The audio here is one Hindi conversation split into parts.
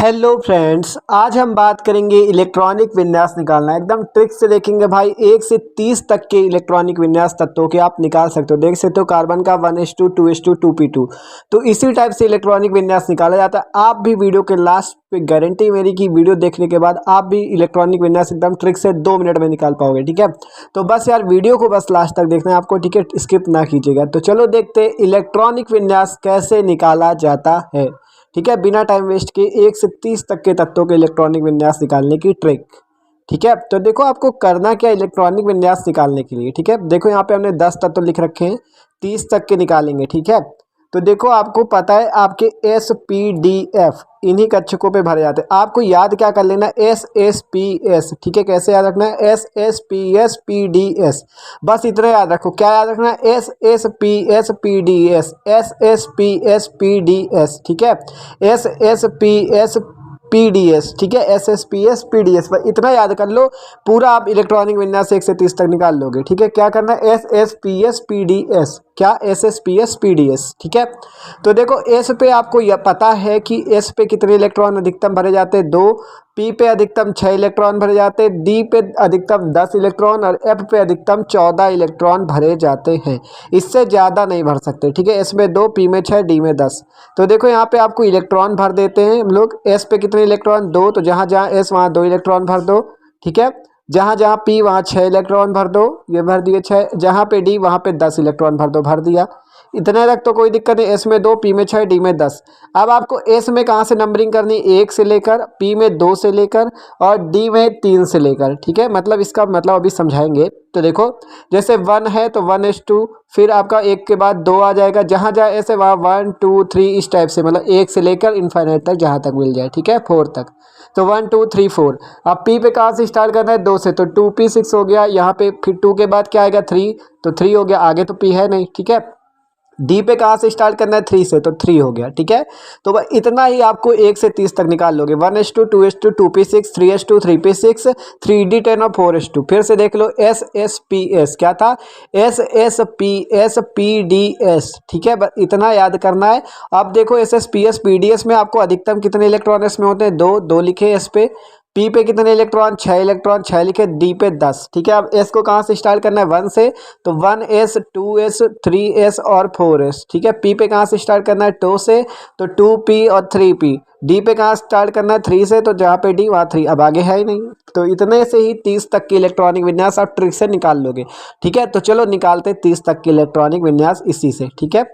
हेलो फ्रेंड्स, आज हम बात करेंगे इलेक्ट्रॉनिक विन्यास निकालना। एकदम ट्रिक से देखेंगे भाई। 1 से 30 तक के इलेक्ट्रॉनिक विन्यास तत्वों के आप निकाल सकते हो। देख सकते हो कार्बन का 1s2 2s2 2p2। तो इसी टाइप से इलेक्ट्रॉनिक विन्यास निकाला जाता है। आप भी वीडियो के लास्ट पे गारंटी मेरी कि वीडियो देखने के बाद आप भी इलेक्ट्रॉनिक विन्यास एकदम ट्रिक से 2 मिनट में निकाल पाओगे। ठीक है, तो बस यार वीडियो को बस लास्ट तक देखना है आपको। ठीक है, स्किप ना कीजिएगा। तो चलो देखते इलेक्ट्रॉनिक विन्यास कैसे निकाला जाता है। ठीक है, बिना टाइम वेस्ट किए 1 से 30 तक के तत्वों के इलेक्ट्रॉनिक विन्यास निकालने की ट्रिक। ठीक है, तो देखो आपको करना क्या इलेक्ट्रॉनिक विन्यास निकालने के लिए। ठीक है, देखो यहाँ पे हमने 10 तत्व लिख रखे हैं, 30 तक के निकालेंगे। ठीक है, तो देखो आपको पता है आपके SPDF इन्हीं कक्षकों पे भरे जाते हैं। आपको याद क्या कर लेना, SSPS। ठीक है, कैसे याद रखना है, SSPS PDS। बस इतना याद रखो। क्या याद रखना है, SSPS PDS, SSPS PDS। ठीक है, SSPS PDS। ठीक है, SSPS PDS पर इतना याद कर लो। पूरा आप इलेक्ट्रॉनिक विन्यास 1 से 30 तक निकाल लोगे। ठीक है, क्या करना है, SSPS PDS। क्या, SSPS PDS। ठीक है, तो देखो S पे आपको यह पता है कि S पे कितने इलेक्ट्रॉन अधिकतम भरे जाते हैं, 2। P पे अधिकतम 6 इलेक्ट्रॉन भरे जाते हैं, D पे अधिकतम 10 इलेक्ट्रॉन और F पे अधिकतम 14 इलेक्ट्रॉन भरे जाते हैं। इससे ज़्यादा नहीं भर सकते। ठीक है, S में 2, P में 6, D में 10। तो देखो यहाँ पे आपको इलेक्ट्रॉन भर देते हैं हम लोग। S पे कितने इलेक्ट्रॉन, 2, तो जहाँ जहाँ S वहाँ 2 इलेक्ट्रॉन भर दो। ठीक है, जहाँ जहाँ P वहाँ 6 इलेक्ट्रॉन भर दो, ये भर दिए 6। जहाँ पे D वहाँ पे 10 इलेक्ट्रॉन भर दो, भर दिया। इतने तक तो कोई दिक्कत नहीं। S में 2, P में 6, D में 10। अब आपको S में कहाँ से नंबरिंग करनी, 1 से लेकर, P में 2 से लेकर और D में 3 से लेकर। ठीक है, मतलब इसका मतलब अभी समझाएंगे। तो देखो जैसे 1 है तो 1s2, फिर आपका 1 के बाद 2 आ जाएगा। जहाँ जहाँ ऐसे वहाँ 1 2 3 इस टाइप से, मतलब 1 से लेकर इन्फाइनाइट तक जहाँ तक मिल जाए। ठीक है, 4 तक। तो 1 2 3 4। अब P पे कहाँ से स्टार्ट करना है, 2 से, तो 2p6 हो गया। यहाँ पे फिर 2 के बाद क्या आएगा, 3, तो 3 हो गया। आगे तो P है नहीं। ठीक है, D पे कहाँ से स्टार्ट करना है, 3 से, तो 3 हो गया। ठीक है, तो बस इतना ही आपको 1 से 30 तक निकाल लोगे। 1s2 2s2 2p6 3s2 3p6 3d10 और 4s2। फिर से देख लो, SSPS क्या था, SSPS PDS। ठीक है, बस इतना याद करना है। अब देखो SSPS PDS में आपको अधिकतम कितने इलेक्ट्रॉन इसमें होते हैं, 2 2 लिखे इस पे। P पे कितने इलेक्ट्रॉन, 6 इलेक्ट्रॉन, 6 लिखे। D पे 10। ठीक है, अब S को कहाँ से स्टार्ट करना है, 1 से, तो 1s 2s 3s और 4s। ठीक है, P पे कहाँ से स्टार्ट करना है, 2 से, तो 2p और 3p। D पे कहाँ स्टार्ट करना है, 3 से, तो जहाँ पे D वहाँ 3। अब आगे है ही नहीं। तो इतने से ही 30 तक की इलेक्ट्रॉनिक विन्यास आप ट्रिक से निकाल लोगे। ठीक है, तो चलो निकालते 30 तक की इलेक्ट्रॉनिक विन्यास इसी से। ठीक है,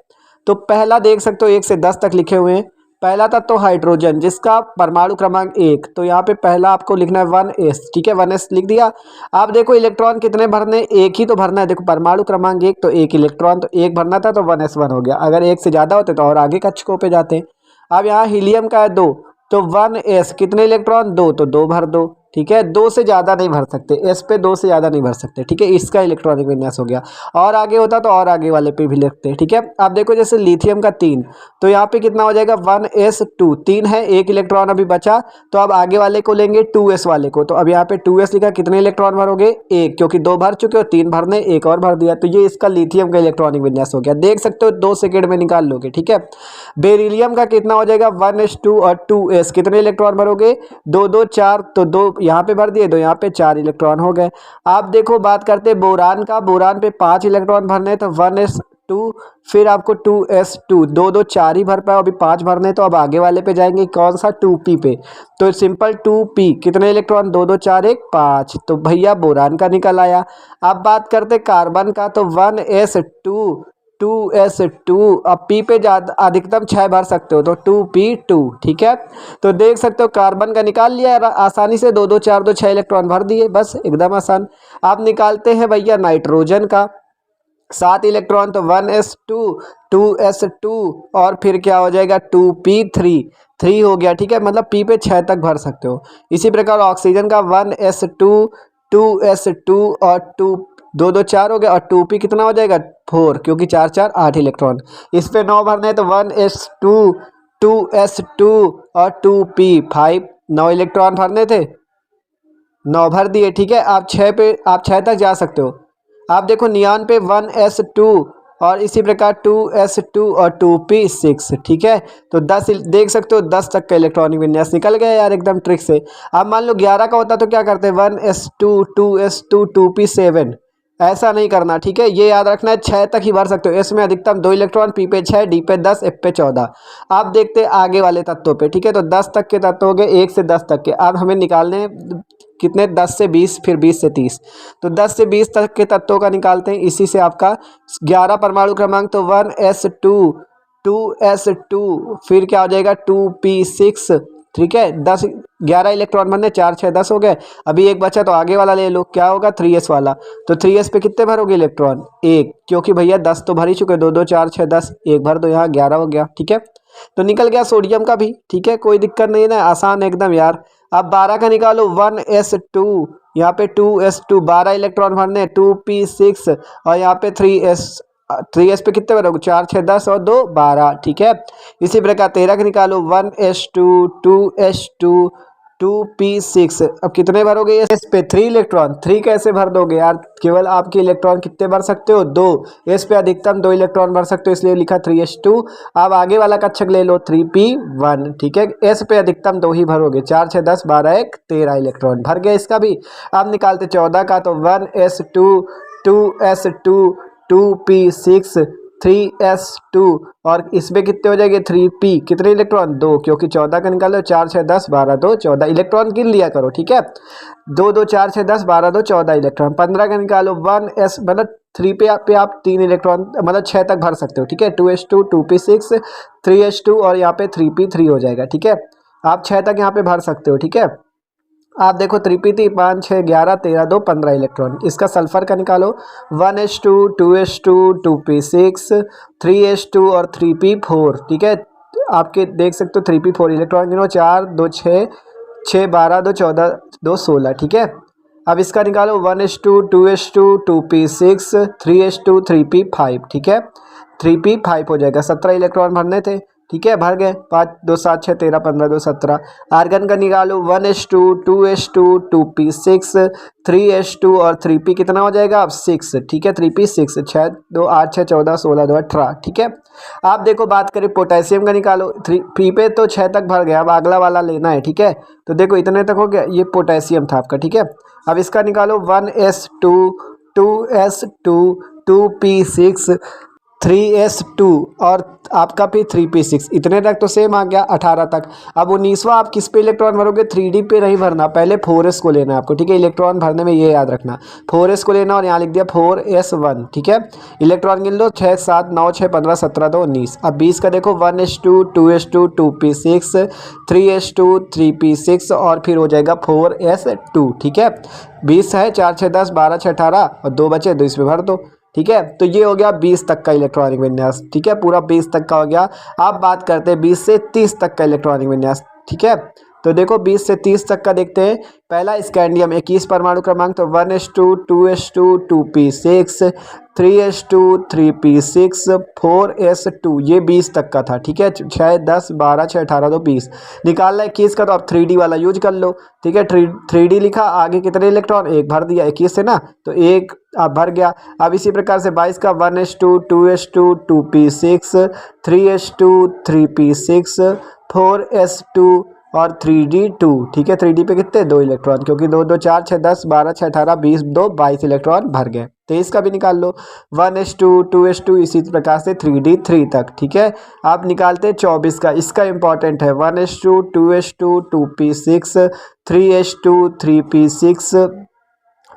तो पहला देख सकते हो 1 से 10 तक लिखे हुए हैं। पहला तत्व तो हाइड्रोजन, जिसका परमाणु क्रमांक 1। तो यहाँ पे पहला आपको लिखना है 1s। ठीक है, 1s लिख दिया। आप देखो इलेक्ट्रॉन कितने भरने, 1 ही तो भरना है। देखो परमाणु क्रमांक 1 तो 1 इलेक्ट्रॉन, तो 1 भरना था तो 1s1 हो गया। अगर 1 से ज़्यादा होते तो और आगे कक्षकों पे जाते। अब यहाँ हीलियम का है 2, तो 1s कितने इलेक्ट्रॉन, 2, तो 2 भर दो। ठीक है, 2 से ज़्यादा नहीं भर सकते, S पे 2 से ज़्यादा नहीं भर सकते। ठीक है, इसका इलेक्ट्रॉनिक विन्यास हो गया। और आगे होता तो और आगे वाले पे भी लिखते। ठीक है, अब देखो जैसे लिथियम का 3, तो यहाँ पे कितना हो जाएगा, 1s2। 3 है, 1 इलेक्ट्रॉन अभी बचा, तो अब आगे वाले को लेंगे 2s वाले को। तो अब यहाँ पे 2s लिखा, कितने इलेक्ट्रॉन भरोगे, 1, क्योंकि 2 भर चुके हो, 3 भरने, 1 और भर दिया। तो ये इसका लिथियम का इलेक्ट्रॉनिक विन्यास हो गया। देख सकते हो 2 सेकेंड में निकाल लोगे। ठीक है, बेरिलियम का कितना हो जाएगा, 1s2 और 2s, कितने इलेक्ट्रॉन भरोगे, 2 2 4, तो 2 यहाँ पे भर दिए, 2 यहाँ पे, 4 इलेक्ट्रॉन हो गए। आप देखो बात करते हैं बोरान का। बोरान पे 5 इलेक्ट्रॉन भरने, तो 1s2, फिर आपको 2s2, 2 2 4 ही भर पाए, अभी 5 भरने। तो अब आगे वाले पे जाएंगे, कौन सा, 2p पे। तो सिंपल 2p, कितने इलेक्ट्रॉन, 2 2 4 1 5। तो भैया बोरान का निकल आया। अब बात करते कार्बन का, तो 1s2 2s2। अब P पे अधिकतम 6 भर सकते हो, तो 2p2। ठीक है, तो देख सकते हो कार्बन का निकाल लिया आसानी से। 2 2 4 2 6 इलेक्ट्रॉन भर दिए, बस एकदम आसान। आप निकालते हैं भैया नाइट्रोजन का, 7 इलेक्ट्रॉन, तो 1s2 2s2 और फिर क्या हो जाएगा, 2p3। 3 हो गया। ठीक है, मतलब P पे 6 तक भर सकते हो। इसी प्रकार ऑक्सीजन का 1s2 2s2 और 2 2 2 4 हो गया, और 2p कितना हो जाएगा, 4, क्योंकि 4 4 8 इलेक्ट्रॉन। इस पे 9 भरने, तो 1s2 2s2 और 2p5, 9 इलेक्ट्रॉन भरने थे, 9 भर दिए। ठीक है, आप 6 पे, आप 6 तक जा सकते हो। आप देखो नियान पे 1s2 और इसी प्रकार 2s2 और 2p6, ठीक है। तो 10 देख सकते हो 10 तक का इलेक्ट्रॉनिक विन्यास निकल गया यार एकदम ट्रिक से। अब मान लो 11 का होता तो क्या करते, 1s2 2s2 2p7, ऐसा नहीं करना, ठीक है। ये याद रखना है 6 तक ही भर सकते हो। एस में अधिकतम 2 इलेक्ट्रॉन, पी पे 6, डी पे 10, एफ पे 14। अब देखते हैं आगे वाले तत्वों पे, ठीक है। तो 10 तक के तत्व हो गए, 1 से 10 तक के। अब हमें निकालने हैं कितने, 10 से 20, फिर 20 से 30। तो 10 से 20 तक के तत्वों का निकालते हैं। इसी से आपका 11 परमाणु क्रमांक, तो 1s2 2s2, फिर क्या हो जाएगा 2p6, ठीक है। 10 11 इलेक्ट्रॉन बनने, 4 6 10 हो गए। अभी एक बचा तो आगे वाला ले लो, क्या होगा 3s वाला। तो 3s पे कितने भरोगे इलेक्ट्रॉन, एक, क्योंकि भैया 10 तो भर ही चुके, 2 2 4 6 10, एक भर दो, यहाँ 11 हो गया, ठीक है। तो निकल गया सोडियम का भी, ठीक है, कोई दिक्कत नहीं ना, आसान एकदम यार। अब 12 का निकालो, 1s2, यहाँ पे 2s2, 12 इलेक्ट्रॉन भरने, 2p6, और यहाँ पे 3s पे कितने भरोगे, 4 6 10 और 2 12, ठीक है। इसी प्रकार 13 का निकालो, 1s2 2s2 2p6, अब कितने भरोगे एस पे, 3 इलेक्ट्रॉन। 3 कैसे भर दोगे यार, केवल आपके इलेक्ट्रॉन कितने भर सकते हो, 2। एस पे अधिकतम 2 इलेक्ट्रॉन भर सकते हो, इसलिए लिखा 3s2। अब आगे वाला कक्षक ले लो, 3p1, ठीक है। एस पे अधिकतम 2 ही भरोगे, 4 6 10 12 1 13 इलेक्ट्रॉन भर गया इसका भी। अब निकालते 14 का, तो 1s2 2s2 2p6 3s2, और इसमें कितने हो जाएंगे 3p, कितने इलेक्ट्रॉन, 2, क्योंकि 14 का निकालो, 4 6 10 12 2 14 इलेक्ट्रॉन गिन लिया करो, ठीक है। 2 2 4 6 10 12 2 14 इलेक्ट्रॉन। 15 का निकालो, 1s मतलब 3 पे आप 3 इलेक्ट्रॉन मतलब 6 तक भर सकते हो, ठीक है। 2s2 2p6 3s2, और यहाँ पे 3p3 हो जाएगा, ठीक है। आप 6 तक यहाँ पे भर सकते हो, ठीक है। आप देखो 3p3 5 6 11 13 2 15 इलेक्ट्रॉन। इसका सल्फर का निकालो, 1s2 2s2 2p6 3s2 और 3p4, ठीक है। आपके देख सकते हो 3p4 इलेक्ट्रॉन गिनो, 4 2 6 6 12 2 14 2 16, ठीक है। अब इसका निकालो, 1s2 2s2 2p6 3s2 3p5, ठीक है। 3p5 हो जाएगा, 17 इलेक्ट्रॉन भरने थे, ठीक है, भर गए। 5 2 7 6 13 15 2 17। आर्गन का निकालो, 1s2 2s2 2p6 3s2 और 3p कितना हो जाएगा अब 6, ठीक है। 3p6 6 2 8 6 14 16 2 18, ठीक है। आप देखो बात करें पोटेशियम का निकालो, 3p पे तो 6 तक भर गया, अब अगला वाला लेना है, ठीक है। तो देखो इतने तक हो गया, ये पोटेशियम था आपका, ठीक है। अब इसका निकालो, 1s2 2s2 2p6 3s2 और आपका भी 3p6, इतने तक तो सेम आ गया 18 तक। अब 19वां आप किस पे इलेक्ट्रॉन भरोगे, 3d पे नहीं भरना, पहले 4s को लेना है आपको, ठीक है। इलेक्ट्रॉन भरने में ये याद रखना, 4s को लेना, और यहाँ लिख दिया 4s1, ठीक है। इलेक्ट्रॉन गिन लो, 6 7 9 6 15 17 2 19। अब 20 का देखो, 1s2 2s2 2p6 3s2 3p6, और फिर हो जाएगा 4s2, ठीक है। 20 है, 4 6 10 12 6 18, और 2 बचे, 2 इसमें भर दो, ठीक है। तो ये हो गया 20 तक का इलेक्ट्रॉनिक विन्यास, ठीक है, पूरा 20 तक का हो गया। अब बात करते हैं 20 से 30 तक का इलेक्ट्रॉनिक विन्यास, ठीक है। तो देखो 20 से 30 तक का देखते हैं। पहला स्कैंडियम 21 परमाणु क्रमांक, तो 1s2 2s2 2p6 3s2 3p6 4s2, ये 20 तक का था, ठीक है। 6 10 12 6 18 2 20 निकालना है 21 का, तो आप 3d वाला यूज कर लो, ठीक है। 3d लिखा, आगे कितने इलेक्ट्रॉन, एक भर दिया, 21 से ना, तो एक आप भर गया। अब इसी प्रकार से 22 का, 1s2 2s2 2p6 3s2 3p6 4s2 और 3d2, ठीक है। 3d पे कितने, 2 इलेक्ट्रॉन, क्योंकि 2 2 4 6 10 12 6 18 20 2 22 इलेक्ट्रॉन भर गए। 23 का भी निकाल लो, 1s2 2s2, इसी प्रकार से 3d3 तक, ठीक है। आप निकालते 24 का, इसका इंपॉर्टेंट है, 1s2 2s2 2p6 3s2 3p6,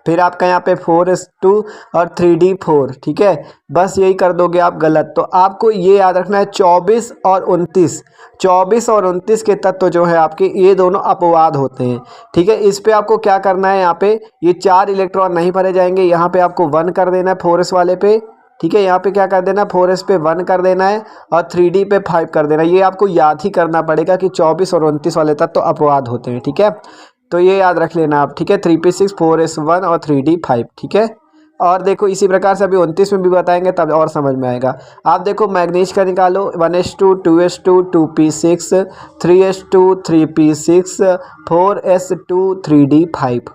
फिर आपका यहाँ पे 4s2 और 3d4, ठीक है। बस यही कर दोगे आप गलत। तो आपको ये याद रखना है 24 और 29 के तत्व जो है आपके, ये दोनों अपवाद होते हैं, ठीक है। इस पे आपको क्या करना है, यहाँ पे ये 4 इलेक्ट्रॉन नहीं भरे जाएंगे, यहाँ पे आपको 1 कर देना है 4s वाले पे, ठीक है। यहाँ पे क्या कर देना, 4s पे 1 कर देना है, और 3d पे 5 कर देना है। ये आपको याद ही करना पड़ेगा कि 24 और 29 वाले तत्व अपवाद होते हैं, ठीक है। तो ये याद रख लेना आप, ठीक है। 3p6 4s1 और 3d5, ठीक है। और देखो इसी प्रकार से अभी 29 में भी बताएंगे, तब और समझ में आएगा। आप देखो मैग्नीज का निकालो, 1s2 2s2 2p6 3s2 3p6 4s2 3d5,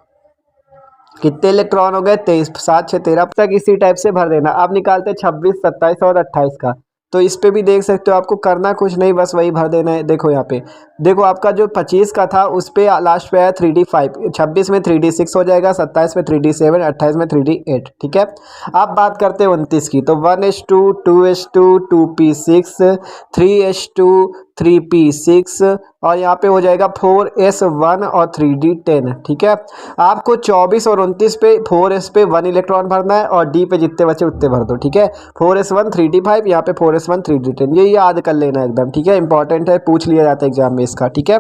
कितने इलेक्ट्रॉन हो गए 23, 7 6 13 तक इसी टाइप से भर देना। अब निकालते 26 27 और 28 का। तो इस पे भी देख सकते हो, आपको करना कुछ नहीं, बस वही भर देना है। देखो यहाँ पे, देखो आपका जो 25 का था उस पे लास्ट पे आया 3D5, 26 में 3D6 हो जाएगा, 27 में 3D7, 28 में 3D8। ठीक है। अब बात करते हैं 29 की, तो 1s2 2s2 2p6 3s2 3p6 और यहाँ पे हो जाएगा 4s1 और 3d10। ठीक है। आपको 24 और 29 पे 4s पे 1 इलेक्ट्रॉन भरना है और d पे जितने बचे उतने भर दो। ठीक है। 4s1 3d5, यहाँ पे 4s1 3d10, ये याद कर लेना एकदम। ठीक है, इंपॉर्टेंट है, पूछ लिया जाता है एग्जाम में इसका। ठीक है।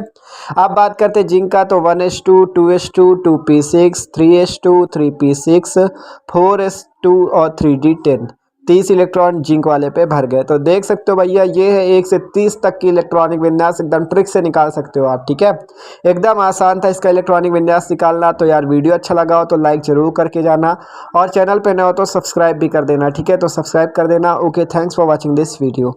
अब बात करते हैं जिंक का, तो 1s2 2s2 2p6 3s2 3p6 4s2 और 3d10, 30 इलेक्ट्रॉन जिंक वाले पे भर गए। तो देख सकते हो भैया, ये है 1 से 30 तक की इलेक्ट्रॉनिक विन्यास, एकदम ट्रिक से निकाल सकते हो आप। ठीक है, एकदम आसान था इसका इलेक्ट्रॉनिक विन्यास निकालना। तो यार वीडियो अच्छा लगा हो तो लाइक जरूर करके जाना, और चैनल पे नए हो तो सब्सक्राइब भी कर देना। ठीक है, तो सब्सक्राइब कर देना। Okay, thanks for watching this video.